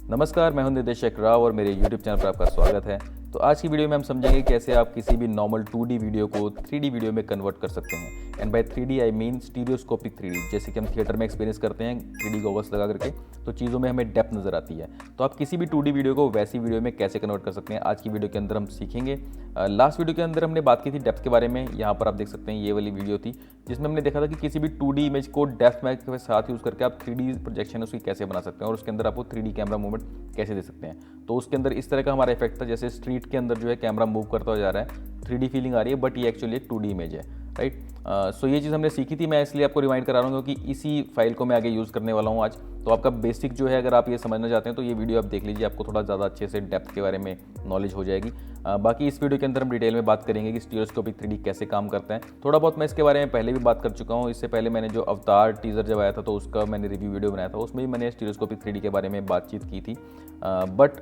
नमस्कार, मैं हूं निर्देशक राव और मेरे YouTube चैनल पर आपका स्वागत है। तो आज की वीडियो में हम समझेंगे कैसे आप किसी भी नॉर्मल 2D वीडियो को 3D वीडियो में कन्वर्ट कर सकते हैं। And by 3D I mean stereoscopic 3D, जैसे कि हम थिएटर में एक्सपीरियंस करते हैं 3D गॉगल्स लगा करके, तो चीज़ों में हमें डेप्थ नज़र आती है। तो आप किसी भी 2D वीडियो को वैसी वीडियो में कैसे कन्वर्ट कर सकते हैं, आज की वीडियो के अंदर हम सीखेंगे। लास्ट वीडियो के अंदर हमने बात की थी डेप्थ के बारे में। यहाँ पर आप देख सकते हैं ये वाली वीडियो थी जिसमें हमने देखा था कि किसी भी 2D इमेज को डेप्थ मैक के साथ यूज़ करके आप 3D प्रोजेक्शन उसकी कैसे बना सकते हैं और उसके अंदर आपको 3D कैमरा मूवमेंट कैसे दे सकते हैं। तो उसके अंदर इस तरह का हमारा इफेक्ट था, जैसे स्ट्रीट के अंदर जो है कैमरा मूव करता हो जा रहा है, 3D फीलिंग आ रही है, बट ये एक्चुअली एक 2D इमेज है, राइट। सो ये चीज़ हमने सीखी थी, मैं इसलिए आपको रिमाइंड करा रहा हूँ क्योंकि इसी फाइल को मैं आगे यूज़ करने वाला हूँ आज। तो आपका बेसिक जो है, अगर आप ये समझना चाहते हैं तो ये वीडियो आप देख लीजिए, आपको थोड़ा ज़्यादा अच्छे से डेप्थ के बारे में नॉलेज हो जाएगी। बाकी इस वीडियो के अंदर हम डिटेल में बात करेंगे कि स्टीरियोस्कोपिक 3D कैसे काम करता है। थोड़ा बहुत मैं इसके बारे में पहले भी बात कर चुका हूँ। इससे पहले मैंने जो अवतार टीज़र जब आया था तो उसका मैंने रिव्यू वीडियो बनाया था, उसमें भी मैंने स्टीरियोस्कोपिक 3D के बारे में बातचीत की थी। बट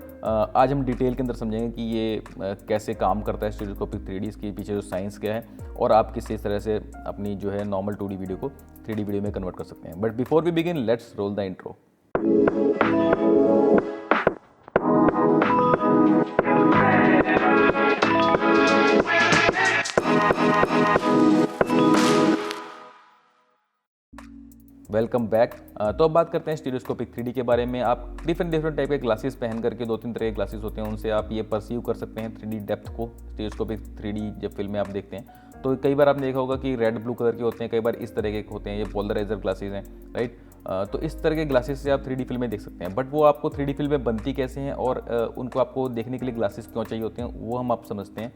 आज हम डिटेल के अंदर समझेंगे कि ये कैसे काम करता है स्टीरियोस्कोपिक 3D, इसके पीछे जो साइंस क्या है और आप किस तरह से अपनी जो है नॉर्मल 2D वीडियो को 3D वीडियो में कन्वर्ट कर सकते हैं। But before we begin, let's roll the intro. Welcome back. तो अब बात करते हैं स्टीरियोस्कोपिक 3D के बारे में। आप डिफरेंट टाइप के ग्लासेस पहन करके, 2-3 तरह के ग्लासेस होते हैं, उनसे आप ये परसीव कर सकते हैं 3D डेप्थ को। स्टीरियोस्कोपिक 3D जब फिल्में आप देखते हैं तो कई बार आपने देखा होगा कि रेड ब्लू कलर के होते हैं, कई बार इस तरह के होते हैं, ये पोलराइजर ग्लासेस हैं, राइट। तो इस तरह के ग्लासेस से आप 3D फिल्में देख सकते हैं। बट वो आपको 3D फिल्में बनती कैसे हैं और उनको आपको देखने के लिए ग्लासेस क्यों चाहिए होते हैं, वो हम आप समझते हैं।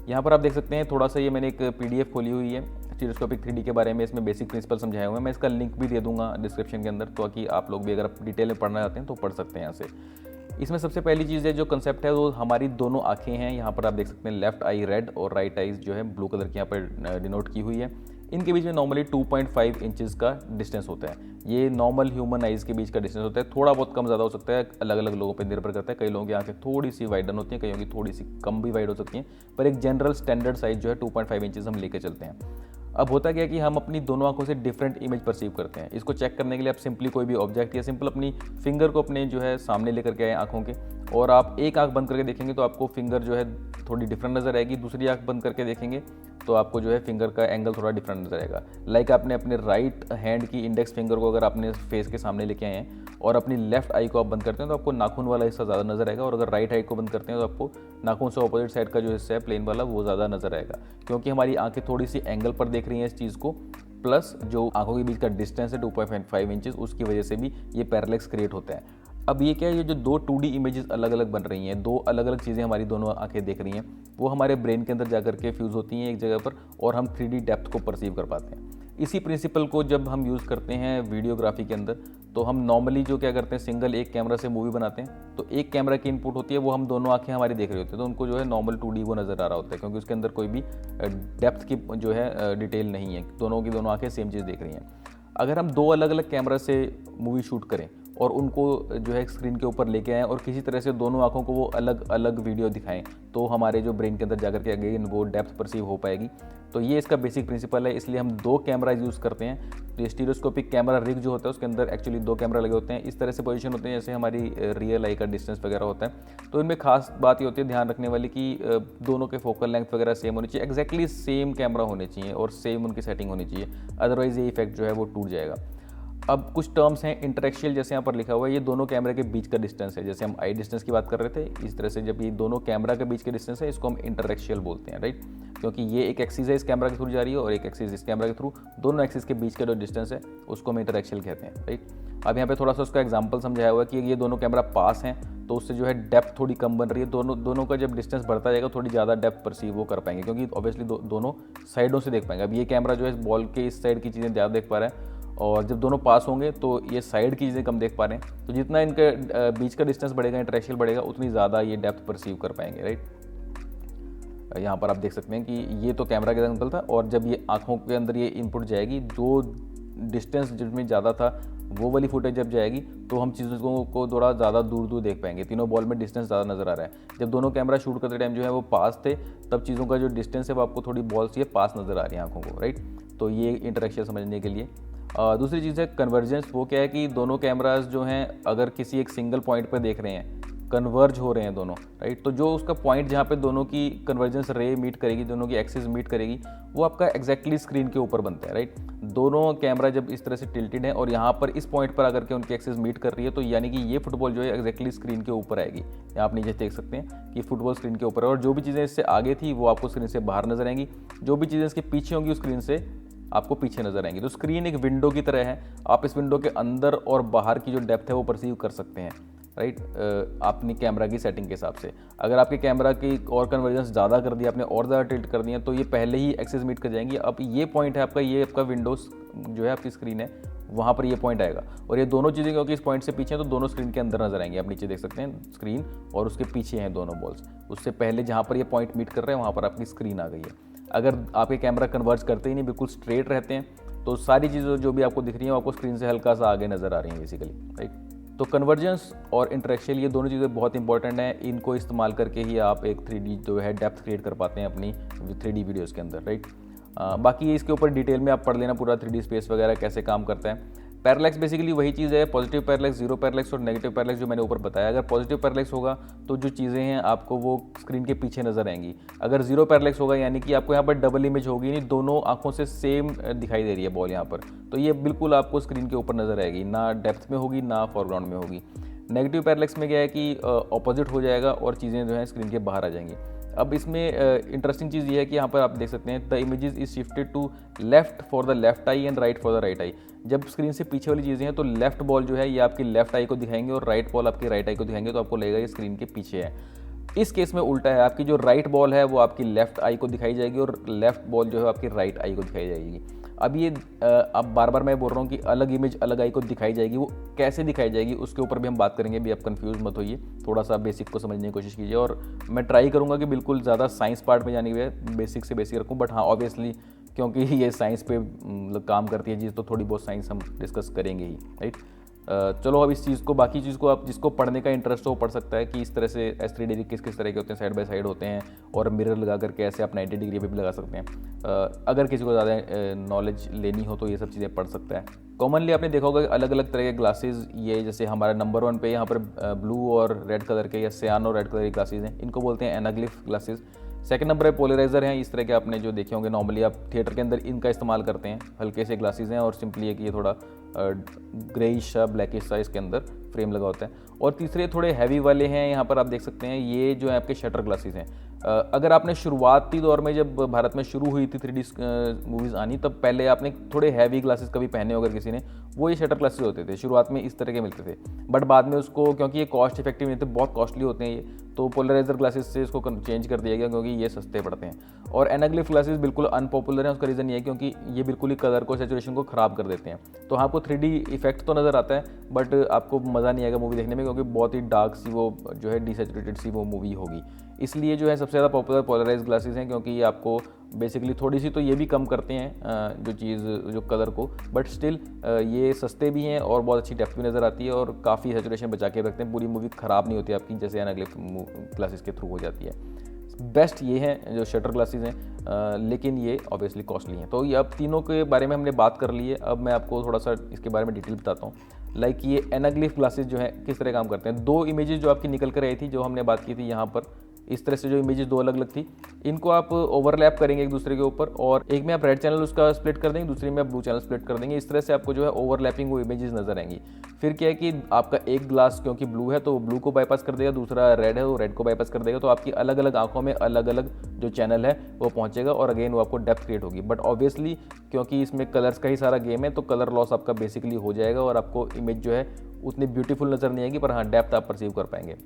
यहाँ पर आप देख सकते हैं, थोड़ा सा ये मैंने एक PDF खोली हुई है स्टीरियोस्कोपिक 3D के बारे में। इसमें बेसिक प्रिंसिपल समझाए हुए हैं, मैं इसका लिंक भी दे दूंगा डिस्क्रिप्शन के अंदर, तो कि आप लोग भी अगर आप डिटेल में पढ़ना चाहते हैं तो पढ़ सकते हैं यहाँ से। इसमें सबसे पहली चीज़ है, जो कंसेप्ट है, वो हमारी दोनों आंखें हैं। यहाँ पर आप देख सकते हैं लेफ्ट आई रेड और राइट आइज जो है ब्लू कलर की यहाँ पर डिनोट की हुई है। इनके बीच में नॉर्मली 2.5 इंचज़ का डिस्टेंस होता है। ये नॉर्मल ह्यूमन आइज़ के बीच का डिस्टेंस होता है। थोड़ा बहुत कम ज़्यादा हो सकता है, अलग अलग लोगों पर निर्भर करता है। कई लोगों की आंखें थोड़ी सी वाइडन होती हैं, कईयों की थोड़ी सी कम भी वाइड हो सकती हैं, पर एक जनरल स्टैंडर्ड साइज जो है 2.5 इंचज़ हम लेके चलते हैं। अब होता क्या है कि हम अपनी दोनों आंखों से डिफरेंट इमेज परसीव करते हैं। इसको चेक करने के लिए आप सिंपली कोई भी ऑब्जेक्ट या सिंपल अपनी फिंगर को अपने जो है सामने लेकर के आए आंखों के, और आप एक आंख बंद करके देखेंगे तो आपको फिंगर जो है थोड़ी डिफरेंट नज़र आएगी। दूसरी आंख बंद करके देखेंगे तो आपको जो है फिंगर का एंगल थोड़ा डिफरेंट नजर आएगा। लाइक आपने अपने राइट हैंड की इंडेक्स फिंगर को अगर आपने फेस के सामने लेके आए हैं और अपनी लेफ्ट आई को आप बंद करते हैं तो आपको नाखून वाला हिस्सा ज़्यादा नजर आएगा, और अगर राइट आई को बंद करते हैं तो आपको नाखून से ऑपोजिट साइड का जो हिस्सा है प्लेन वाला, वो ज़्यादा नजर आएगा, क्योंकि हमारी आंखें थोड़ी सी एंगल पर देख रही हैं इस चीज़ को, प्लस जो आंखों के बीच का डिस्टेंस है 2.5 इंचज़, उसकी वजह से भी ये पैरेलैक्स क्रिएट होता है। अब ये क्या है, ये जो दो 2D इमेजेस अलग अलग बन रही हैं, दो अलग अलग चीज़ें हमारी दोनों आंखें देख रही हैं, वो हमारे ब्रेन के अंदर जाकर के फ्यूज़ होती हैं एक जगह पर, और हम 3D डेप्थ को परसीव कर पाते हैं। इसी प्रिंसिपल को जब हम यूज़ करते हैं वीडियोग्राफी के अंदर, तो हम नॉर्मली जो क्या करते हैं, सिंगल एक कैमरा से मूवी बनाते हैं, तो एक कैमरा की इनपुट होती है, वो हम दोनों आंखें हमारी देख रही होती है, तो उनको जो है नॉर्मल 2D वो नज़र आ रहा होता है, क्योंकि उसके अंदर कोई भी डेप्थ की जो है डिटेल नहीं है, दोनों की दोनों आंखें सेम चीज़ देख रही हैं। अगर हम दो अलग अलग कैमरा से मूवी शूट करें और उनको जो है स्क्रीन के ऊपर लेके आएँ और किसी तरह से दोनों आंखों को वो अलग अलग वीडियो दिखाएं, तो हमारे जो ब्रेन के अंदर जाकर के अगेन वो डेप्थ परसीव हो पाएगी। तो ये इसका बेसिक प्रिंसिपल है, इसलिए हम दो कैमरा यूज़ करते हैं। तो स्टीरियोस्कोपिक कैमरा रिग जो होता है उसके अंदर एक्चुअली दो कैमरा लगे होते हैं, इस तरह से पोजीशन होते हैं जैसे हमारी रियल आई का डिस्टेंस वगैरह होता है। तो इनमें खास बात ये होती है ध्यान रखने वाली कि दोनों के फोकल लेंथ वगैरह सेम होनी चाहिए, एक्जैक्टली सेम कैमरा होने चाहिए और सेम उनकी सेटिंग होनी चाहिए, अदरवाइज़ ये इफेक्ट जो है वो टूट जाएगा। अब कुछ टर्म्स हैं इंटरेक्शियल, जैसे यहाँ पर लिखा हुआ है, ये दोनों कैमरे के बीच का डिस्टेंस है। जैसे हम आई डिस्टेंस की बात कर रहे थे, इस तरह से जब ये दोनों कैमरा के बीच के डिस्टेंस है, इसको हम इंटरेक्शियल बोलते हैं, राइट। क्योंकि ये एक एक्सिस है इस कैमरा के थ्रू जा रही है और एक एक्सिस इस कैमरा के थ्रू, दोनों एक्सिस के बीच का जो डिस्टेंस है उसको हम इंटरेक्शियल कहते हैं, राइट। अब यहाँ पे थोड़ा सा उसका एग्जाम्पल समझाया हुआ है कि ये दोनों कैमरा पास हैं, तो उससे जो है डेप्थ थोड़ी कम बन रही है। दोनों का जब डिस्टेंस बढ़ता जाएगा थोड़ी ज़्यादा डेप्थ परसीव वो कर पाएंगे, क्योंकि ऑब्वियसली दोनों साइडों से देख पाएंगे। अब ये कैमरा जो है बॉल के इस साइड की चीज़ें ज़्यादा देख पा रहा है, और जब दोनों पास होंगे तो ये साइड की चीज़ें कम देख पा रहे हैं। तो जितना इनके बीच का डिस्टेंस बढ़ेगा, इंटरेक्शियल बढ़ेगा, उतनी ज़्यादा ये डेप्थ परसीव कर पाएंगे, राइट। यहाँ पर आप देख सकते हैं कि ये तो कैमरा का एग्जाम्पल था, और जब ये आंखों के अंदर ये इनपुट जाएगी, जो डिस्टेंस जिसमें ज़्यादा था वो वाली फुटेज जब जाएगी तो हम चीज़ों को थोड़ा ज़्यादा दूर दूर देख पाएंगे। तीनों बॉल में डिस्टेंस ज़्यादा नज़र आ रहा है। जब दोनों कैमरा शूट करते टाइम जो है वो पास थे, तब चीज़ों का जो डिस्टेंस है वो आपको थोड़ी बॉल्स ये पास नज़र आ रही है आंखों को, राइट। तो ये इंटरेक्शन समझने के लिए। दूसरी चीज़ है कन्वर्जेंस। वो क्या है कि दोनों कैमरास जो हैं अगर किसी एक सिंगल पॉइंट पर देख रहे हैं, कन्वर्ज हो रहे हैं दोनों, राइट, तो जो उसका पॉइंट जहाँ पे दोनों की कन्वर्जेंस रे मीट करेगी, दोनों की एक्सिस मीट करेगी, वो आपका एग्जैक्टली स्क्रीन के ऊपर बनता है, राइट। दोनों कैमरा जब इस तरह से टिल्टेड है और यहाँ पर इस पॉइंट पर अगर के उनकी एक्सिस मीट कर रही है, तो यानी कि ये फुटबॉल जो है एग्जैक्टली स्क्रीन के ऊपर आएगी। यहाँ आप नीचे देख सकते हैं कि फुटबॉल स्क्रीन के ऊपर है और जो भी चीज़ें इससे आगे थी वो आपको स्क्रीन से बाहर नजर आएंगी, जो भी चीज़ें इसके पीछे होंगी उस स्क्रीन से आपको पीछे नजर आएंगी। तो स्क्रीन एक विंडो की तरह है, आप इस विंडो के अंदर और बाहर की जो डेप्थ है वो परसीव कर सकते हैं, राइट, अपनी कैमरा की सेटिंग के हिसाब से। अगर आपके कैमरा की और कन्वर्जेंस ज़्यादा कर दिया आपने और ज़्यादा टिल्ट कर दिया तो ये पहले ही एक्सेस मीट कर जाएंगी। अब ये पॉइंट है आपका, ये आपका विंडोज़ जो है आपकी स्क्रीन है वहाँ पर ये पॉइंट आएगा और ये दोनों चीज़ें क्योंकि इस पॉइंट से पीछे हैं तो दोनों स्क्रीन के अंदर नजर आएंगे। आप नीचे देख सकते हैं स्क्रीन और उसके पीछे हैं दोनों बॉल्स, उससे पहले जहाँ पर ये पॉइंट मीट कर रहे हैं वहाँ पर आपकी स्क्रीन आ गई है। अगर आपके कैमरा कन्वर्ज करते ही नहीं, बिल्कुल स्ट्रेट रहते हैं, तो सारी चीज़ें जो भी आपको दिख रही हैं आपको स्क्रीन से हल्का सा आगे नज़र आ रही हैं बेसिकली, राइट। तो कन्वर्जेंस और इंटरेक्शन ये दोनों चीज़ें बहुत इंपॉर्टेंट हैं। इनको इस्तेमाल करके ही आप एक 3D जो है डेप्थ क्रिएट कर पाते हैं अपनी 3D वीडियोज़ के अंदर, राइट। बाकी इसके ऊपर डिटेल में आप पढ़ लेना पूरा 3D स्पेस वगैरह कैसे काम करता है। पैरेलैक्स बेसिकली वही चीज़ है, पॉजिटिव पैरेलैक्स, जीरो पैरेलैक्स और नेगेटिव पैरेलैक्स जो मैंने ऊपर बताया। अगर पॉजिटिव पैरेलैक्स होगा तो जो चीज़ें हैं आपको वो स्क्रीन के पीछे नजर आएंगी। अगर जीरो पैरेलैक्स होगा यानी कि आपको यहाँ पर डबल इमेज होगी, नहीं दोनों आंखों से सेम दिखाई दे रही है बॉल यहाँ पर, तो ये बिल्कुल आपको स्क्रीन के ऊपर नजर आएगी, ना डेप्थ में होगी ना फोरग्राउंड में होगी। नेगेटिव पैरेलैक्स में क्या है कि ऑपोजिट हो जाएगा और चीज़ें जो हैं स्क्रीन के बाहर आ जाएंगी। अब इसमें इंटरेस्टिंग चीज़ ये है कि यहाँ पर आप देख सकते हैं the images is shifted to left for the left eye and right for the right eye. जब स्क्रीन से पीछे वाली चीज़ें हैं तो लेफ्ट बॉल जो है ये आपकी लेफ्ट आई को दिखाएंगे और राइट बॉल आपकी राइट आई को दिखाएंगे, तो आपको लगेगा ये स्क्रीन के पीछे है। इस केस में उल्टा है, आपकी जो राइट बॉल है वो आपकी लेफ्ट आई को दिखाई जाएगी और लेफ्ट बॉल जो है आपकी राइट आई को दिखाई जाएगी। अब ये अब बार बार मैं बोल रहा हूँ कि अलग इमेज अलग आई को दिखाई जाएगी, वो कैसे दिखाई जाएगी उसके ऊपर भी हम बात करेंगे। भी आप कंफ्यूज मत होइए, थोड़ा सा बेसिक को समझने की कोशिश कीजिए और मैं ट्राई करूँगा कि बिल्कुल ज़्यादा साइंस पार्ट में जाने के बेसिक से बेसिक रखूँ, बट हाँ ऑब्वियसली क्योंकि ये साइंस पे मतलब काम करती है चीज़, तो थोड़ी बहुत साइंस हम डिस्कस करेंगे ही, राइट। चलो अब इस चीज़ को, बाकी चीज़ को आप जिसको पढ़ने का इंटरेस्ट हो पढ़ सकता है कि इस तरह से S3D किस किस तरह के होते हैं, साइड बाय साइड होते हैं और मिरर लगा करके ऐसे आप 90 डिग्री पे भी लगा सकते हैं। अगर किसी को ज़्यादा नॉलेज लेनी हो तो ये सब चीज़ें पढ़ सकता है। कॉमनली आपने देखा होगा अलग अलग तरह के ग्लासेस, ये जैसे हमारा नंबर 1 पे यहाँ पर ब्लू और रेड कलर के या सियान और रेड कलर के ग्लासेस हैं, इनको बोलते हैं एनाग्लिफ ग्लासेस। सेकंड नंबर पे पोलराइजर हैं, इस तरह के आपने जो देखे होंगे नॉर्मली आप थिएटर के अंदर इनका इस्तेमाल करते हैं। हल्के से ग्लासेस हैं और सिंपली है कि ये थोड़ा ग्रेइश सा ब्लैकिश सा इसके अंदर फ्रेम लगा होता है। और तीसरे थोड़े हैवी वाले हैं, यहाँ पर आप देख सकते हैं ये जो है आपके शटर ग्लासेस हैं। अगर आपने शुरुआती दौर में जब भारत में शुरू हुई थी 3D मूवीज़ आनी, तब पहले आपने थोड़े हैवी ग्लासेस कभी पहने हो अगर किसी ने, वो ये शटर ग्लासेस होते थे, शुरुआत में इस तरह के मिलते थे। बट बाद में उसको, क्योंकि ये कॉस्ट इफेक्टिव नहीं थे, बहुत कॉस्टली होते हैं ये, तो पोलराइजर ग्लासेस से इसको चेंज कर दिया गया क्योंकि ये सस्ते पड़ते हैं। और एनाग्लिफ ग्लासेस बिल्कुल अनपॉपुलर हैं, उसका रीज़न ये है क्योंकि ये बिल्कुल ही कलर को, सैचुरेशन को ख़राब कर देते हैं। तो आपको 3D इफेक्ट तो नज़र आता है बट आपको मज़ा नहीं आएगा मूवी देखने में, क्योंकि बहुत ही डार्क सी वो जो है डिसैचुरेटेड सी वो मूवी होगी। इसलिए जो है सबसे ज़्यादा पॉपुलर पोलराइज ग्लासेस हैं, क्योंकि ये आपको बेसिकली थोड़ी सी तो ये भी कम करते हैं जो चीज़ जो कलर को, बट स्टिल ये सस्ते भी हैं और बहुत अच्छी डेप्थ भी नज़र आती है और काफ़ी सैचुरेशन बचा के रखते हैं। पूरी मूवी ख़राब नहीं होती आपकी, जैसे एनाग्लिफ ग्लासेस के थ्रू हो जाती है। बेस्ट ये हैं जो शटर ग्लासेस हैं, लेकिन ये ऑब्वियसली कॉस्टली हैं। तो ये अब तीनों के बारे में हमने बात कर ली है, अब मैं आपको थोड़ा सा इसके बारे में डिटेल बताता हूँ। लाइक ये एनाग्लिफ ग्लासेस जो है किस तरह काम करते हैं। दो इमेजेस जो आपकी निकल कर आई थी, जो हमने बात की थी यहाँ पर, इस तरह से जो इमेजेस दो अलग अलग थी, इनको आप ओवरलैप करेंगे एक दूसरे के ऊपर और एक में आप रेड चैनल उसका स्प्लिट कर देंगे, दूसरी में आप ब्लू चैनल स्प्लिट कर देंगे। इस तरह से आपको जो है ओवरलैपिंग वो इमेजेस नजर आएंगी। फिर क्या है कि आपका एक ग्लास क्योंकि ब्लू है तो ब्लू को बाईपास कर देगा, दूसरा रेड है वो रेड को बाईपास कर देगा, तो आपकी अलग अलग आंखों में अलग अलग जो चैनल है वो पहुंचेगा और अगेन वो आपको डेप्थ क्रिएट होगी। बट ऑब्वियसली क्योंकि इसमें कलर्स का ही सारा गेम है तो कलर लॉस आपका बेसिकली हो जाएगा और आपको इमेज जो है उतनी ब्यूटीफुल नज़र नहीं आएगी, पर हाँ डेप्थ आप परसीव कर पाएंगे।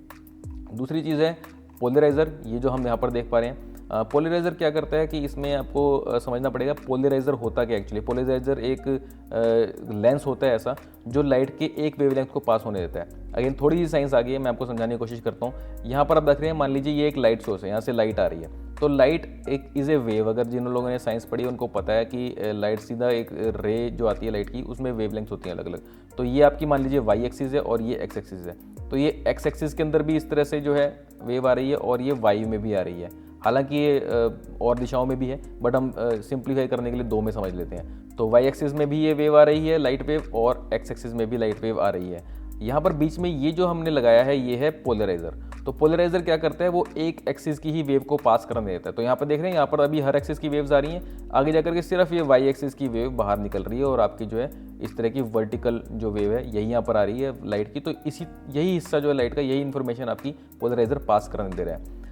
दूसरी चीज़ है पोलराइज़र, ये जो हम यहाँ पर देख पा रहे हैं। पोलराइज़र क्या करता है कि इसमें आपको समझना पड़ेगा पोलराइज़र होता क्या एक्चुअली। पोलराइज़र एक लेंस होता है ऐसा जो लाइट के एक वेवलेंथ को पास होने देता है। अगेन थोड़ी सी साइंस आ गई है, मैं आपको समझाने की कोशिश करता हूँ। यहाँ पर आप देख रहे हैं, मान लीजिए ये एक लाइट सोर्स है, यहाँ से लाइट आ रही है, तो लाइट एक इज़ ए वेव। अगर जिन लोगों ने साइंस पढ़ी उनको पता है कि लाइट सीधा एक रे जो आती है लाइट की, उसमें वेवलेंथ होती हैं अलग अलग। तो ये आपकी मान लीजिए वाई एक्सिस है और ये एक्स एक्सिस है, तो ये एक्स एक्सिस के अंदर भी इस तरह से जो है वेव आ रही है और ये वाई में भी आ रही है। हालांकि ये और दिशाओं में भी है, बट हम सिंप्लीफाई करने के लिए 2 में समझ लेते हैं। तो वाई एक्सिस में भी ये वेव आ रही है लाइट वेव, और एक्स एक्सिस में भी लाइट वेव आ रही है। यहाँ पर बीच में ये जो हमने लगाया है ये है पोलराइजर। तो पोलराइजर क्या करता है, वो एक एक्सिस की ही वेव को पास करने देता है। तो यहाँ पर देख रहे हैं, यहाँ पर अभी हर एक्सिस की वेव्स आ रही हैं, आगे जाकर के सिर्फ ये वाई एक्सिस की वेव बाहर निकल रही है, और आपकी जो है इस तरह की वर्टिकल जो वेव है यही यहाँ पर आ रही है लाइट की। तो यही हिस्सा जो है लाइट का, यही इन्फॉर्मेशन आपकी पोलराइजर पास करने दे रहा है।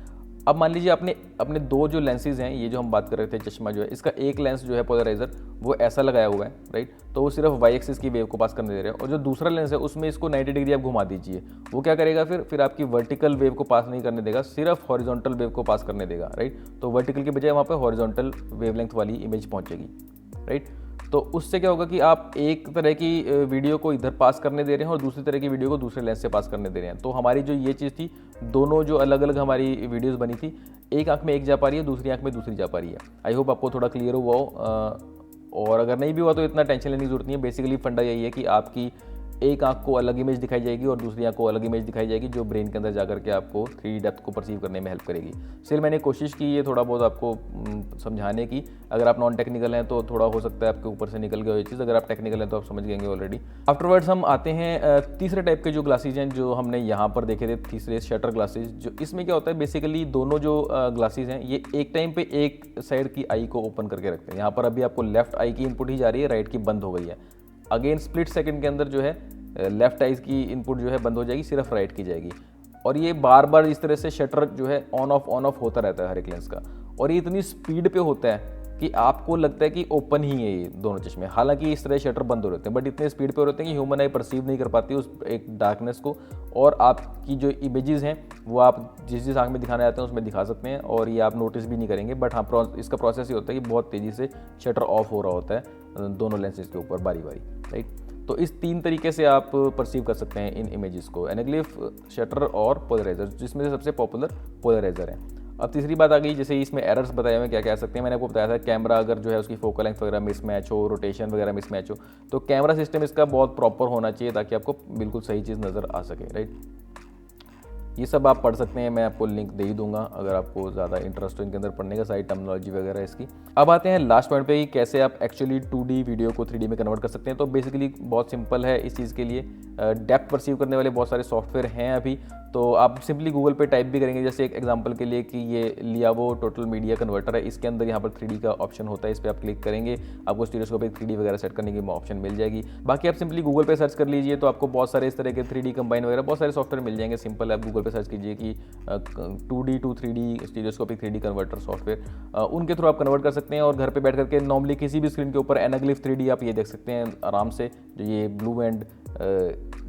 अब मान लीजिए आपने अपने 2 जो लेंसेज हैं, ये जो हम बात कर रहे थे चश्मा जो है, इसका एक लेंस जो है पोलराइजर वो ऐसा लगाया हुआ है, राइट। तो वो सिर्फ वाई एक्सिस की वेव को पास करने दे रहा है, और जो दूसरा लेंस है उसमें इसको 90 डिग्री आप घुमा दीजिए। वो क्या करेगा, फिर आपकी वर्टिकल वेव को पास नहीं करने देगा, सिर्फ हॉरिजॉन्टल वेव को पास करने देगा, राइट। तो वर्टिकल के बजाय वहाँ पर हॉरिजॉन्टल वेवलेंथ वाली इमेज पहुँचेगी, राइट। तो उससे क्या होगा कि आप एक तरह की वीडियो को इधर पास करने दे रहे हैं और दूसरी तरह की वीडियो को दूसरे लेंस से पास करने दे रहे हैं। तो हमारी जो ये चीज़ थी, दोनों जो अलग अलग हमारी वीडियोस बनी थी, एक आंख में एक जा पा रही है, दूसरी आंख में दूसरी जा पा रही है। आई होप आपको थोड़ा क्लियर हुआ हो, और अगर नहीं भी हुआ तो इतना टेंशन लेने की जरूरत नहीं है। बेसिकली फंडा यही है कि आपकी एक आंख को अलग इमेज दिखाई जाएगी और दूसरी आंख को अलग इमेज दिखाई जाएगी, जो ब्रेन के अंदर जाकर के आपको 3D डेप्थ को परसीव करने में हेल्प करेगी। सिर्फ मैंने कोशिश की ये थोड़ा बहुत आपको समझाने की। अगर आप नॉन टेक्निकल हैं तो थोड़ा हो सकता है आपके ऊपर से निकल गया ये चीज़, अगर आप टेक्निकल हैं तो आप समझ गएंगे ऑलरेडी। आफ्टरवर्ड्स हम आते हैं तीसरे टाइप के जो ग्लासेज हैं, जो हमने यहाँ पर देखे थे, तीसरे शटर ग्लासेज। जो इसमें क्या होता है, बेसिकली दोनों जो ग्लासेज हैं ये एक टाइम पे एक साइड की आई को ओपन करके रखते हैं। यहाँ पर अभी आपको लेफ्ट आई की इनपुट ही जा रही है, राइट की बंद हो गई है। अगेन स्प्लिट सेकंड के अंदर जो है लेफ्ट आइज की इनपुट जो है बंद हो जाएगी, सिर्फ राइट की जाएगी। और ये बार बार इस तरह से शटर जो है ऑन ऑफ होता रहता है हर एक लेंस का, और ये इतनी स्पीड पे होता है कि आपको लगता है कि ओपन ही है ये दोनों चश्मे। हालांकि इस तरह शटर बंद हो रहे हैं, बट इतने स्पीड पे हो रहे हैं कि ह्यूमन आई परसीव नहीं कर पाती उस एक डार्कनेस को, और आपकी जो इमेजेस हैं वो आप जिस आंख में दिखाना चाहते हैं उसमें दिखा सकते हैं, और ये आप नोटिस भी नहीं करेंगे। बट हाँ, इसका प्रोसेस ये होता है कि बहुत तेज़ी से शटर ऑफ हो रहा होता है दोनों लेंसेज के ऊपर बारी बारी, राइट। तो इस 3 तरीके से आप परसीव कर सकते हैं इन इमेजेस को, एनाग्लिफ, शटर और पोलराइजर, जिसमें से सबसे पॉपुलर पोलराइजर है। अब तीसरी बात आ गई, जैसे इसमें एरर्स बताए हुए क्या कह सकते हैं। मैंने आपको बताया था कैमरा अगर जो है उसकी फोकल लेंथ वगैरह मिसमैच हो, रोटेशन वगैरह मिसमैच हो, तो कैमरा सिस्टम इसका बहुत प्रॉपर होना चाहिए ताकि आपको बिल्कुल सही चीज़ नज़र आ सके, राइट। ये सब आप पढ़ सकते हैं, मैं आपको लिंक दे ही दूंगा अगर आपको ज़्यादा इंटरेस्ट हो इनके अंदर पढ़ने का, सारी टर्मिनोलॉजी वगैरह इसकी। अब आते हैं लास्ट पॉइंट पे कि कैसे आप एक्चुअली 2D वीडियो को 3D में कन्वर्ट कर सकते हैं। तो बेसिकली बहुत सिंपल है इस चीज़ के लिए। डेप्थ परसीव करने वाले बहुत सारे सॉफ्टवेयर हैं अभी, तो आप सिंपली गूगल पे टाइप भी करेंगे, जैसे एक एग्जांपल के लिए कि ये लियावो टोटल मीडिया कन्वर्टर है, इसके अंदर यहाँ पर 3D का ऑप्शन होता है, इस पर आप क्लिक करेंगे, आपको स्टीरियोस्कोपिक 3D वगैरह सेट करने की ऑप्शन मिल जाएगी। बाकी आप सिंपली गूगल पे सर्च कर लीजिए तो आपको बहुत सारे इस तरह के 3D कंबाइन वगैरह बहुत सारे सॉफ्टवेयर मिल जाएंगे। सिंपल आप गूगल पे सर्च कीजिए कि 2D to 3D stereoscopic 3D converter software, उनके थ्रू आप कन्वर्ट कर सकते हैं। और घर पे बैठ करके नॉर्मली किसी भी स्क्रीन के ऊपर एनाग्लिफ 3D आप ये देख सकते हैं आराम से। जो ये ब्लू एंड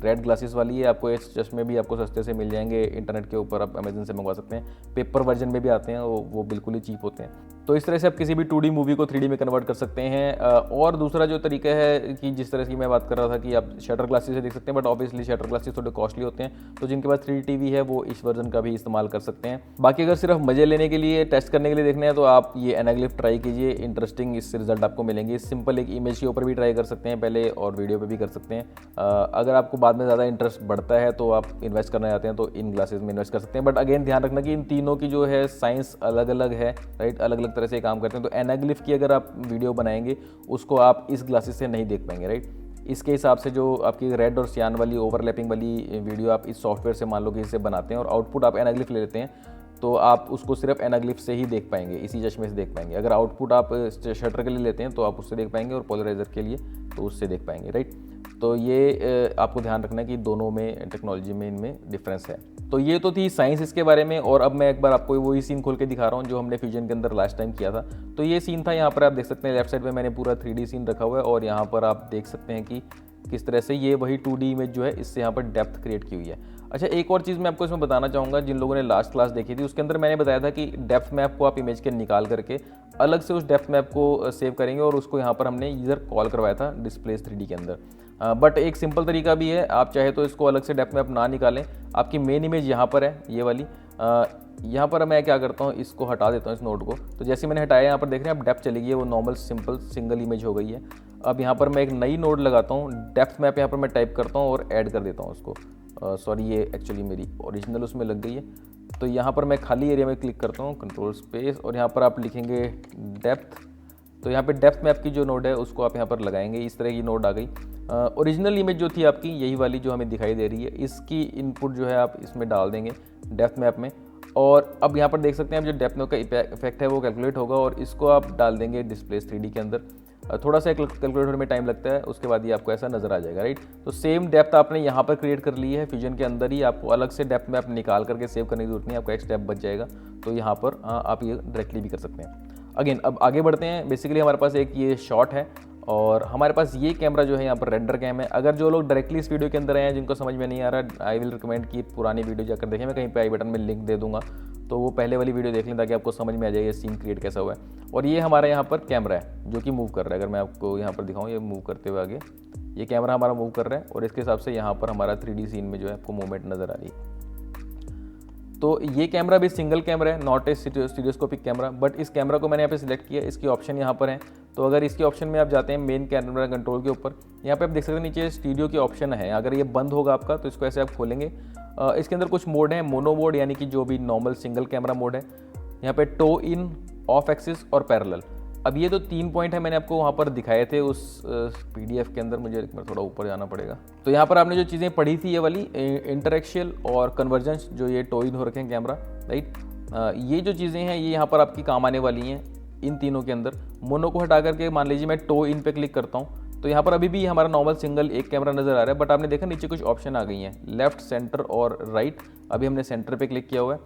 रेड ग्लासेस वाली है, आपको इस चश्मे भी आपको सस्ते से मिल जाएंगे इंटरनेट के ऊपर, आप अमेजन से मंगवा सकते हैं। पेपर वर्जन में भी आते हैं, वो बिल्कुल ही चीप होते हैं। तो इस तरह से आप किसी भी 2D मूवी को 3D में कन्वर्ट कर सकते हैं। और दूसरा जो तरीका है कि जिस तरह की मैं बात कर रहा था कि आप शटर ग्लासेस से देख सकते हैं, बट ऑब्वियसली शटर ग्लासेस थोड़े कॉस्टली होते हैं, तो जिनके पास 3D टीवी है वो इस वर्जन का भी इस्तेमाल कर सकते हैं। बाकी अगर सिर्फ मजे लेने के लिए, टेस्ट करने के लिए देखना है, तो आप ये एनाग्लिफ ट्राई कीजिए, इंटरेस्टिंग इससे रिजल्ट आपको मिलेंगे। सिंपल एक इमेज के ऊपर भी ट्राई कर सकते हैं पहले, और वीडियो पर भी कर सकते हैं। अगर आपको बाद में ज़्यादा इंटरेस्ट बढ़ता है तो आप इन्वेस्ट करना चाहते हैं तो इन ग्लासेस में इन्वेस्ट कर सकते हैं। बट अगेन ध्यान रखना कि इन तीनों की जो है साइंस अलग अलग है, राइट, अलग अलग तरह से काम करते हैं। तो एनाग्लिफ की अगर आप वीडियो बनाएंगे उसको आप इस ग्लासेस से नहीं देख पाएंगे, राइट। इसके हिसाब से जो आपकी रेड और सियान वाली ओवरलैपिंग वाली वीडियो आप इस सॉफ्टवेयर से मान लो कि इससे बनाते हैं और आउटपुट आप एनाग्लिफ ले लेते हैं, तो आप उसको सिर्फ एनाग्लिफ से ही देख पाएंगे, इसी चश्मे से देख पाएंगे। अगर आउटपुट आप शटर के लिए लेते हैं तो आप उससे देख पाएंगे, और पोलराइजर के लिए तो उससे देख पाएंगे, राइट। तो ये आपको ध्यान रखना है कि दोनों में टेक्नोलॉजी में इनमें डिफरेंस है। तो ये तो थी साइंस इसके बारे में। और अब मैं एक बार आपको वही सीन खोल के दिखा रहा हूँ जो हमने फ्यूजन के अंदर लास्ट टाइम किया था। तो ये सीन था, यहाँ पर आप देख सकते हैं लेफ्ट साइड में मैंने पूरा 3D सीन रखा हुआ है, और यहाँ पर आप देख सकते हैं कि किस तरह से ये वही 2D इमेज जो है इससे यहाँ पर डेप्थ क्रिएट की हुई है। अच्छा, एक और चीज़ मैं आपको इसमें बताना चाहूँगा, जिन लोगों ने लास्ट क्लास देखी थी उसके अंदर मैंने बताया था कि डेप्थ मैप को आप इमेज के निकाल करके अलग से उस डेप्थ मैप को सेव करेंगे, और उसको यहाँ पर हमने यूज़र कॉल करवाया था डिस्प्लेस 3D के अंदर। बट एक सिंपल तरीका भी है, आप चाहे तो इसको अलग से डेप्थ मैप ना निकालें। आपकी मेन इमेज यहाँ पर है, ये वाली। यहाँ पर मैं क्या करता हूँ, इसको हटा देता हूँ इस नोट को। तो जैसे मैंने हटाया, यहाँ पर देख रहे हैं आप डेप्थ चली गई है, वो नॉर्मल सिंपल सिंगल इमेज हो गई है। अब यहाँ पर मैं एक नई नोड लगाता हूँ, डेप्थ मैप यहाँ पर मैं टाइप करता हूँ और ऐड कर देता हूँ उसको। सॉरी ये एक्चुअली मेरी ओरिजिनल उसमें लग गई है। तो यहाँ पर मैं खाली एरिया में क्लिक करता हूँ, कंट्रोल स्पेस, और यहाँ पर आप लिखेंगे डेप्थ। तो यहाँ पे डेप्थ में आपकी जो नोड है उसको आप यहाँ पर लगाएंगे। इस तरह की नोड आ गई। ओरिजिनल इमेज जो थी आपकी, यही वाली जो हमें दिखाई दे रही है, इसकी इनपुट जो है आप इसमें डाल देंगे डेप्थ मैप में। और अब यहाँ पर देख सकते हैं अब जो डेप्थ मैप का इफेक्ट है वो कैलकुलेट होगा और इसको आप डाल देंगे डिस्प्लेस 3D के अंदर। थोड़ा सा कैलकुलेटर में टाइम लगता है, उसके बाद ये आपको ऐसा नज़र आ जाएगा, राइट। तो सेम डेप्थ आपने यहाँ पर क्रिएट कर ली है फ्यूजन के अंदर ही, आपको अलग से डेप्थ मैप निकाल करके सेव करने की जरूरत नहीं है, आपको एक स्टेप बच जाएगा। तो यहाँ पर आप ये डायरेक्टली भी कर सकते हैं। अगेन अब आगे बढ़ते हैं। बेसिकली हमारे पास एक ये शॉट है और हमारे पास ये कैमरा जो है यहाँ पर रेंडर कैम है। अगर जो लोग डायरेक्टली इस वीडियो के अंदर आए हैं जिनको समझ में नहीं आ रहा, आई विल रिकमेंड कि पुरानी वीडियो जाकर देखें, मैं कहीं पे आई बटन में लिंक दे दूंगा, तो वो पहले वाली वीडियो देख लें ताकि आपको समझ में आ जाए ये सीन क्रिएट कैसा हुआ है। और ये हमारा यहाँ पर कैमरा है जो कि मूव कर रहा है। अगर मैं आपको यहाँ पर दिखाऊँ, ये मूव करते हुए आगे, ये कैमरा हमारा मूव कर रहा है और इसके हिसाब से यहाँ पर हमारा 3D सीन में जो है आपको मूवमेंट नज़र आ रही है। तो ये कैमरा भी सिंगल कैमरा है, not a stereoscopic camera, but इस कैमरा को मैंने यहाँ पे सिलेक्ट किया। इसकी ऑप्शन यहाँ पर है। तो अगर इसके ऑप्शन में आप जाते हैं मेन कैमरा कंट्रोल के ऊपर, यहाँ पे आप देख सकते हैं नीचे स्टीरियो की ऑप्शन है। अगर ये बंद होगा आपका तो इसको ऐसे आप खोलेंगे। इसके अंदर कुछ मोड हैं, मोनो मोड यानी कि जो भी नॉर्मल सिंगल कैमरा मोड है, यहाँ पे टो इन, ऑफ एक्सिस और पैरेलल। अब ये तो 3 पॉइंट है, मैंने आपको वहाँ पर दिखाए थे उस PDF के अंदर। मुझे थोड़ा ऊपर जाना पड़ेगा। तो यहाँ पर आपने जो चीज़ें पढ़ी थी, ये वाली इंटरेक्शियल और कन्वर्जेंस, जो ये टो इन हो रखे हैं कैमरा, राइट, ये जो चीज़ें हैं ये यहाँ पर आपकी काम आने वाली हैं इन तीनों के अंदर। मोनो को हटा करके मान लीजिए मैं टो इन पे क्लिक करता हूँ तो यहाँ पर अभी भी हमारा नॉर्मल सिंगल एक कैमरा नज़र आ रहा है, बट आपने देखा नीचे कुछ ऑप्शन आ गई हैं, लेफ्ट, सेंटर और राइट। अभी हमने सेंटर पे क्लिक किया हुआ है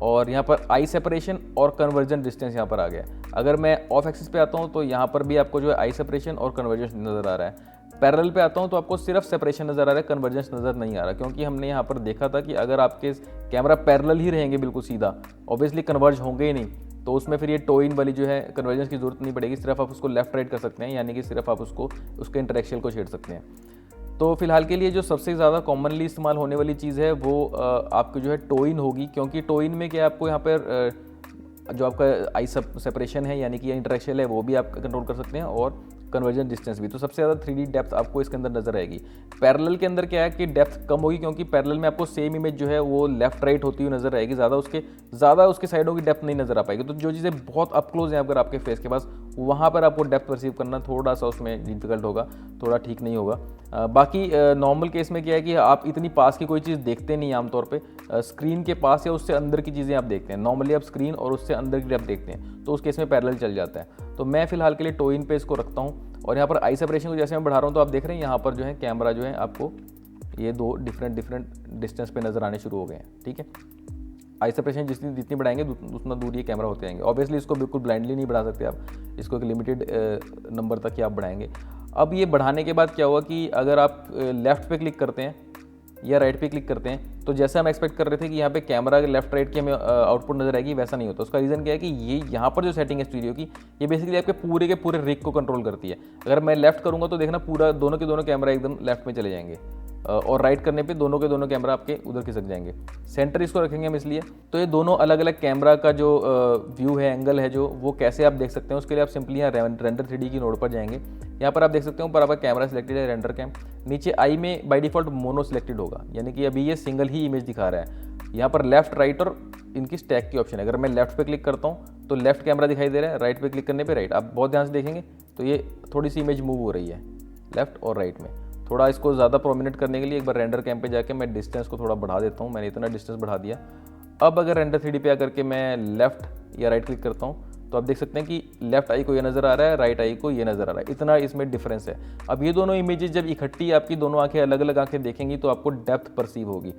और यहाँ पर आई सेपरेशन और कन्वर्जन डिस्टेंस यहाँ पर आ गया। अगर मैं ऑफ एक्सिस पे आता हूँ तो यहाँ पर भी आपको जो है आई सेपरेशन और कन्वर्जेंस नज़र आ रहा है। पैरेलल पे आता हूँ तो आपको सिर्फ सेपरेशन नज़र आ रहा है, कन्वर्जेंस नज़र नहीं आ रहा, क्योंकि हमने यहाँ पर देखा था कि अगर आपके कैमरा पैरेलल ही रहेंगे बिल्कुल सीधा, ऑब्वियसली कन्वर्ज होंगे ही नहीं, तो उसमें फिर ये टो इन वाली जो है कन्वर्जेंस की जरूरत नहीं पड़ेगी। सिर्फ आप उसको लेफ्ट राइट कर सकते हैं, यानी कि सिर्फ आप उसके इंटरेक्शन को छेड़ सकते हैं। तो फिलहाल के लिए जो सबसे ज़्यादा कॉमनली इस्तेमाल होने वाली चीज़ है वो आपकी जो है टो इन होगी, क्योंकि टो इन में क्या आपको यहाँ पर जो आपका आई सेपरेशन है यानी कि इंटरेक्शन है वो भी आप कंट्रोल कर सकते हैं और कन्वर्जन डिस्टेंस भी। तो सबसे ज़्यादा 3D डेप्थ आपको इसके अंदर नजर आएगी। पैरेलल के अंदर क्या है कि डेप्थ कम होगी, क्योंकि पैरेलल में आपको सेम इमेज जो है वो लेफ्ट राइट होती हुई नजर आएगी, ज़्यादा उसके साइडों की डेप्थ नहीं नजर आ पाएगी। तो जो चीज़ें बहुत अप क्लोज हैं अगर आपके फेस के पास, वहाँ पर आपको डेप्थ परसीव करना थोड़ा सा उसमें डिफिकल्ट होगा, थोड़ा ठीक नहीं होगा। बाकी नॉर्मल केस में क्या है कि आप इतनी पास की कोई चीज़ देखते नहीं आमतौर पे, स्क्रीन के पास या उससे अंदर की चीज़ें आप देखते हैं। नॉर्मली आप स्क्रीन और उससे अंदर की डेप्थ देखते हैं, तो उस केस में पैरेलल चल जाता है। तो मैं फिलहाल के लिए टो इन पे इसको रखता हूँ और यहाँ पर आई सेपरेशन को जैसे मैं बढ़ा रहा हूँ तो आप देख रहे हैं यहाँ पर जो है कैमरा जो है आपको ये दो डिफरेंट डिस्टेंस पे नज़र आने शुरू हो गए हैं, ठीक है। आई सेपरेशन जितनी बढ़ाएंगे उतना दूर ये कैमरा होते जाएंगे। ऑब्वियसली इसको बिल्कुल ब्लाइंडली नहीं बढ़ा सकते आप, इसको एक लिमिटेड नंबर तक ही आप बढ़ाएंगे। अब ये बढ़ाने के बाद क्या हुआ कि अगर आप लेफ़्ट पे क्लिक करते हैं या राइट पे क्लिक करते हैं तो जैसे हम एक्सपेक्ट कर रहे थे कि यहाँ पे कैमरा लेफ्ट राइट की हमें आउटपुट नजर आएगी, वैसा नहीं होता। उसका रीज़न क्या है कि ये यहाँ पर जो सेटिंग है स्टूडियो की, ये बेसिकली आपके पूरे के पूरे रिग को कंट्रोल करती है। अगर मैं लेफ्ट करूँगा तो देखना पूरा दोनों के दोनों कैमरा एकदम लेफ्ट में चले जाएंगे और राइट करने पे दोनों के दोनों कैमरा आपके उधर खिसक जाएंगे। सेंटर इसको रखेंगे हम इसलिए। तो ये दोनों अलग अलग कैमरा का जो व्यू है, एंगल है जो, वो कैसे आप देख सकते हैं उसके लिए आप सिंपली यहाँ रेंडर 3D की नोड पर जाएंगे। यहाँ पर आप देख सकते हो ऊपर आपका कैमरा सिलेक्टेड है, रेंडर कैम। नीचे आई में बाय डिफॉल्ट मोनो सिलेक्टेड होगा, यानी कि अभी ये सिंगल ही इमेज दिखा रहा है। यहाँ पर लेफ्ट राइट और इनकी स्टैक की ऑप्शन है। अगर मैं लेफ्ट पे क्लिक करता हूँ तो लेफ्ट कैमरा दिखाई दे रहा है, राइट पे क्लिक करने पे राइट। आप बहुत ध्यान से देखेंगे तो ये थोड़ी सी इमेज मूव हो रही है लेफ्ट और राइट में। थोड़ा इसको ज़्यादा प्रोमिनेंट करने के लिए एक बार रेंडर कैम पे जाके मैं डिस्टेंस को थोड़ा बढ़ा देता हूँ। मैंने इतना डिस्टेंस बढ़ा दिया। अब अगर रेंडर 3D पे आकर के मैं लेफ्ट या राइट क्लिक करता हूँ तो आप देख सकते हैं कि लेफ्ट आई को ये नज़र आ रहा है, राइट आई को ये नज़र आ रहा है। इतना इसमें डिफरेंस है। अब ये दोनों इमेजेस जब इकट्ठी आपकी दोनों आंखें अलग अलग आंखें देखेंगी तो आपको डेप्थ परसीव होगी।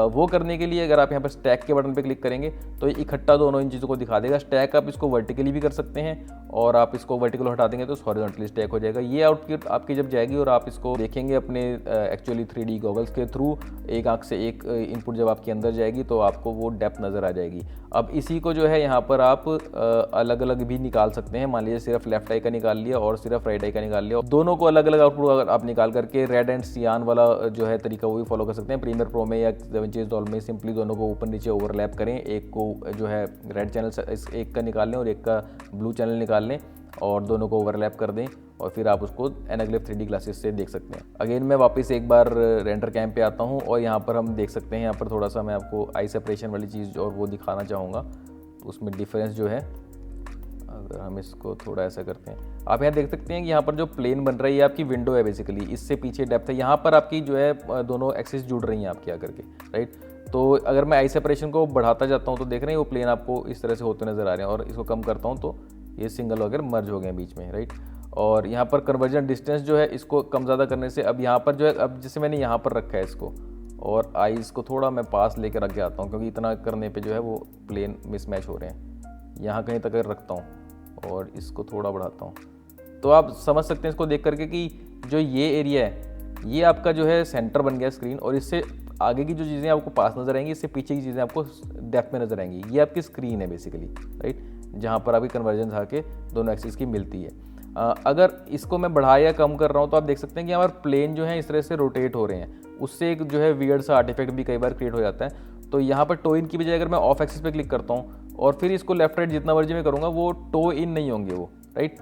वो करने के लिए अगर आप यहाँ पर स्टैक के बटन पे क्लिक करेंगे तो ये इकट्ठा दोनों इन चीज़ों को दिखा देगा। स्टैक आप इसको वर्टिकली भी कर सकते हैं और आप इसको वर्टिकल हटा देंगे तो हॉरिजॉन्टली स्टैक हो जाएगा। ये आउटपुट आपकी जब जाएगी और आप इसको देखेंगे अपने एक्चुअली 3D गॉगल्स के थ्रू, एक आंख से एक इनपुट जब आपके अंदर जाएगी तो आपको वो डेप्थ नज़र आ जाएगी। अब इसी को जो है यहाँ पर आप अलग अलग भी निकाल सकते हैं। मान लीजिए सिर्फ लेफ्ट आई का निकाल लिया और सिर्फ राइट आई का निकाल लिया, दोनों को अलग अलग आउटपुट अगर आप निकाल करके रेड एंड सियान वाला जो है तरीका वो भी फॉलो कर सकते हैं। प्रीमियर प्रो में या DaVinci Resolve में सिंपली दोनों को ऊपर नीचे ओवरलैप करें, एक को जो है रेड चैनल एक का निकाल लें और एक का ब्लू चैनल निकाल लें। और दोनों को ओवरलैप कर दें और फिर आप उसको एनाग्लिफ 3D ग्लासेस से देख सकते हैं। अगेन मैं वापस एक बार रेंडर कैम पे आता हूँ और यहाँ पर हम देख सकते हैं, यहाँ पर थोड़ा सा मैं आपको आई सेपरेशन वाली चीज़ और वो दिखाना चाहूँगा। उसमें डिफरेंस जो है, अगर हम इसको थोड़ा ऐसा करते हैं, आप यहाँ देख सकते हैं कि यहाँ पर जो प्लेन बन रहा है ये आपकी विंडो है बेसिकली, इससे पीछे डेप्थ है, यहाँ पर आपकी जो है दोनों एक्सिस जुड़ रही हैं आपकी आकर के, राइट। तो अगर मैं आई सेपरेशन को बढ़ाता जाता हूँ तो देख रहे हैं वो प्लेन आपको इस तरह से होते नज़र आ रहे हैं, और इसको कम करता हूँ तो ये सिंगल वगैरह मर्ज हो गए बीच में, राइट। और यहाँ पर कन्वर्जन डिस्टेंस जो है इसको कम ज़्यादा करने से अब यहाँ पर जो है, अब जैसे मैंने यहाँ पर रखा है इसको, और आईज़ को थोड़ा मैं पास लेकर रख के आता हूँ क्योंकि इतना करने पे जो है वो प्लेन मिसमैच हो रहे हैं। यहाँ कहीं तक रखता हूँ और इसको थोड़ा बढ़ाता हूँ, तो आप समझ सकते हैं इसको देख करके कि जो ये एरिया है ये आपका जो है सेंटर बन गया स्क्रीन, और इससे आगे की जो चीज़ें आपको पास नज़र आएंगी, इससे पीछे की चीज़ें आपको डेप्थ में नज़र आएंगी। ये आपकी स्क्रीन है बेसिकली, राइट, जहाँ पर आपकी कन्वर्जेंस आके दोनों एक्सिस की मिलती है। अगर इसको मैं बढ़ा या कम कर रहा हूँ तो आप देख सकते हैं कि हमारे प्लेन जो है इस तरह से रोटेट हो रहे हैं, उससे एक जो है वियर्ड सा आर्टिफैक्ट भी कई बार क्रिएट हो जाता है। तो यहाँ पर टो इन की बजाय अगर मैं ऑफ एक्सिस पे क्लिक करता हूँ और फिर इसको लेफ्ट राइट जितना मर्जी में करूँगा वो टो इन नहीं होंगे वो, राइट।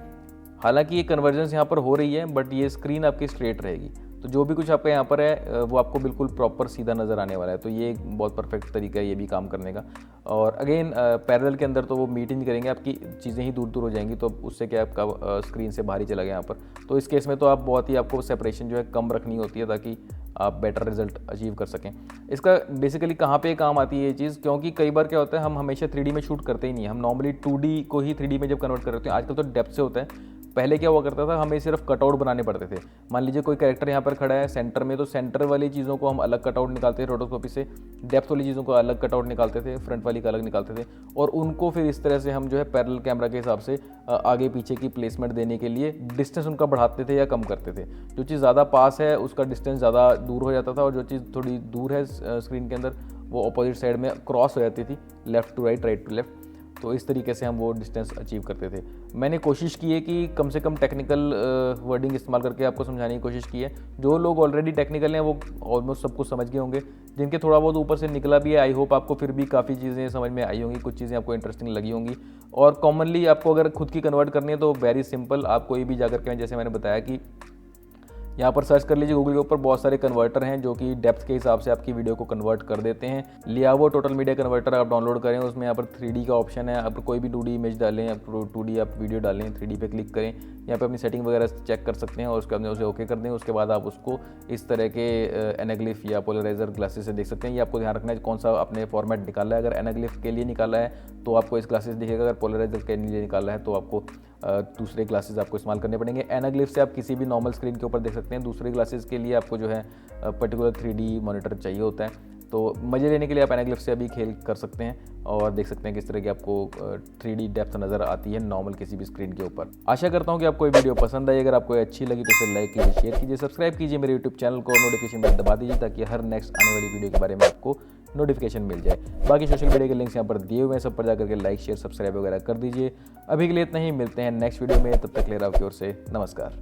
हालांकि ये कन्वर्जेंस यहाँ पर हो रही है बट ये स्क्रीन आपकी स्ट्रेट रहेगी, तो जो भी कुछ आपका यहाँ पर है वो आपको बिल्कुल प्रॉपर सीधा नज़र आने वाला है। तो ये एक बहुत परफेक्ट तरीका है ये भी काम करने का। और अगेन पैरेलल के अंदर तो वो मीट ही नहीं करेंगे, आपकी चीज़ें ही दूर दूर हो जाएंगी, तो उससे क्या आपका स्क्रीन से बाहर ही चला गया यहाँ पर। तो इस केस में तो आप बहुत ही आपको सेपरेशन जो है कम रखनी होती है ताकि आप बेटर रिजल्ट अचीव कर सकें। इसका बेसिकली कहाँ पे काम आती है ये चीज़, क्योंकि कई बार क्या होता है हम हमेशा 3D में शूट करते ही नहीं है, हम नॉर्मली 2D को ही 3D में जब कन्वर्ट कर रहे हैं। आजकल तो डेप्थ से होता है, पहले क्या हुआ करता था हमें सिर्फ कटआउट बनाने पड़ते थे। मान लीजिए कोई कैरेक्टर यहाँ पर खड़ा है सेंटर में, तो सेंटर वाली चीज़ों को हम अलग कटआउट निकालते थे रोटोस्कोपी से, डेप्थ वाली चीज़ों को अलग कटआउट निकालते थे, फ्रंट वाली का अलग निकालते थे, और उनको फिर इस तरह से हम जो है पैरेलल कैमरा के हिसाब से आगे पीछे की प्लेसमेंट देने के लिए डिस्टेंस उनका बढ़ाते थे या कम करते थे। जो चीज़ ज़्यादा पास है उसका डिस्टेंस ज़्यादा दूर हो जाता था, और जो चीज़ थोड़ी दूर है स्क्रीन के अंदर वो अपोजिट साइड में क्रॉस हो जाती थी, left to right, right to left. तो इस तरीके से हम वो डिस्टेंस अचीव करते थे। मैंने कोशिश की है कि कम से कम टेक्निकल वर्डिंग इस्तेमाल करके आपको समझाने की कोशिश की है। जो लोग ऑलरेडी टेक्निकल हैं वो ऑलमोस्ट सब कुछ समझ गए होंगे, जिनके थोड़ा बहुत ऊपर से निकला भी है आई होप आपको फिर भी काफ़ी चीज़ें समझ में आई होंगी, कुछ चीज़ें आपको इंटरेस्टिंग लगी होंगी। और कॉमनली आपको अगर खुद की कन्वर्ट करनी है तो वेरी सिंपल, आप कोई भी जाकर के, जैसे मैंने बताया कि यहाँ पर सर्च कर लीजिए गूगल के ऊपर, बहुत सारे कन्वर्टर हैं जो कि डेप्थ के हिसाब से आपकी वीडियो को कन्वर्ट कर देते हैं। लियावो टोटल मीडिया कन्वर्टर आप डाउनलोड करें, उसमें यहाँ पर 3D का ऑप्शन है, आप कोई भी 2D इमेज डालें या 2D आप वीडियो डालें, 3D पे क्लिक करें, यहाँ पे अपनी सेटिंग वगैरह चेक कर सकते हैं और उसके बाद उसे ओके कर दें। उसके बाद आप उसको इस तरह के एनाग्लिफ या पोलराइजर ग्लासेस से देख सकते हैं। ये आपको ध्यान रखना है कौन सा आपने फॉर्मेट निकाला है। अगर एनाग्लिफ के लिए निकाला है तो आपको इस ग्लासेस दिखेगा, अगर पोलराइजर के लिए निकाला है तो आपको दूसरे ग्लासेस आपको इस्तेमाल करने पड़ेंगे। एनाग्लिफ से आप किसी भी नॉर्मल स्क्रीन के ऊपर देख सकते हैं, दूसरे ग्लासेस के लिए आपको जो है पर्टिकुलर 3D मॉनिटर चाहिए होता है। तो मज़े लेने के लिए आप एनाग्लिफ से अभी खेल कर सकते हैं और देख सकते हैं किस तरह की आपको 3D डेप्थ नज़र आती है नॉर्मल किसी भी स्क्रीन के ऊपर। आशा करता हूँ कि आपको ये वीडियो पसंद आई। अगर आपको अच्छी लगी तो इसे लाइक कीजिए, शेयर कीजिए, सब्सक्राइब कीजिए मेरे यूट्यूब चैनल को, नोटिफिकेशन बेल दबा दीजिए ताकि हर नेक्स्ट आने वाली वीडियो के बारे में आपको नोटिफिकेशन मिल जाए। बाकी सोशल मीडिया के लिंक्स यहाँ पर दिए हुए हैं, सब पर जाकर के लाइक शेयर सब्सक्राइब वगैरह कर दीजिए। अभी के लिए इतना ही, मिलते हैं नेक्स्ट वीडियो में, तब तक ले रहा आपकी ओर से नमस्कार।